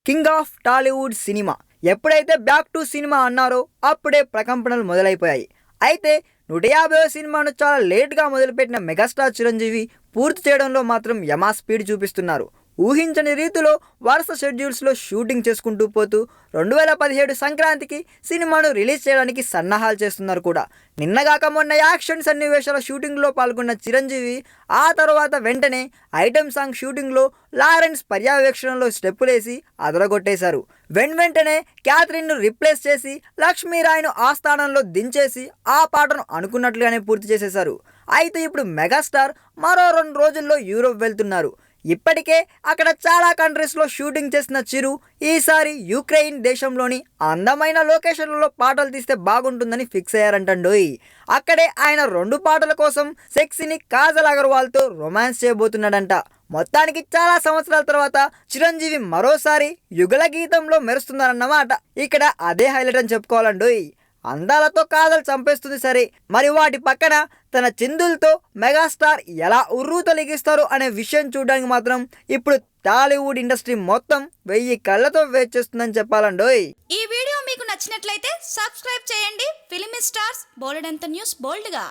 King of Tollywood cinema. ఎప్పుడైతే back to cinema అన్నారో అప్పుడే ప్రకంపనలు మొదలైపోయాయి. అయితే 150వ సినిమాను చాలా లేట్గా మొదలుపెట్టిన మెగాస్టార్ చిరంజీవి పూర్తి చేయడంలో మాత్రం యమా స్పీడ్ చూపిస్తున్నారు. ఊహించని రీతిలో వరుస షెడ్యూల్స్లో షూటింగ్ చేసుకుంటూ పోతూ 2017 సంక్రాంతికి సినిమాను రిలీజ్ చేయడానికి సన్నాహాలు చేస్తున్నారు కూడా. నిన్నగాక మొన్న యాక్షన్ సన్నివేశాల షూటింగ్లో పాల్గొన్న చిరంజీవి ఆ తర్వాత వెంటనే ఐటెం సాంగ్ షూటింగ్లో లారెన్స్ పర్యవేక్షణలో స్టెప్పులేసి అదరగొట్టేశారు. వెంటనే క్యాథరిన్ను రిప్లేస్ చేసి లక్ష్మీరాయ్ను ఆ స్థానంలో దించేసి ఆ పాటను అనుకున్నట్లుగానే పూర్తి చేసేశారు. అయితే ఇప్పుడు మెగాస్టార్ మరో 2 రోజుల్లో యూరోప్ వెళ్తున్నారు. ఇప్పటికే అక్కడ చాలా కంట్రీస్లో షూటింగ్ చేసిన చిరు ఈసారి యుక్రెయిన్ దేశంలోని అందమైన లొకేషన్లలో పాటలు తీస్తే బాగుంటుందని ఫిక్స్ అయ్యారంటండోయ్. అక్కడే ఆయన 2 పాటల కోసం సెక్సీని కాజల్ అగర్వాల్తో రొమాన్స్ చేయబోతున్నాడంట. మొత్తానికి చాలా సంవత్సరాల తర్వాత చిరంజీవి మరోసారి యుగల గీతంలో మెరుస్తున్నారన్నమాట. ఇక్కడ అదే హైలైట్ అని చెప్పుకోవాలండోయ్. అందాలతో కాజల్ చంపేస్తుంది సరే, మరి వాటి పక్కన తన చిందులతో మెగాస్టార్ ఎలా ఉర్రూ తొలగిస్తారు అనే విషయం చూడడానికి మాత్రం ఇప్పుడు టాలీవుడ్ ఇండస్ట్రీ మొత్తం 1000 కళ్ళతో వెయిట్ చేస్తుందని చెప్పాలండోయ్. ఈ వీడియో మీకు నచ్చినట్లయితే సబ్స్క్రైబ్ చేయండి. ఫిలిమి స్టార్స్ బోలెడంత న్యూస్ బోల్డ్గా.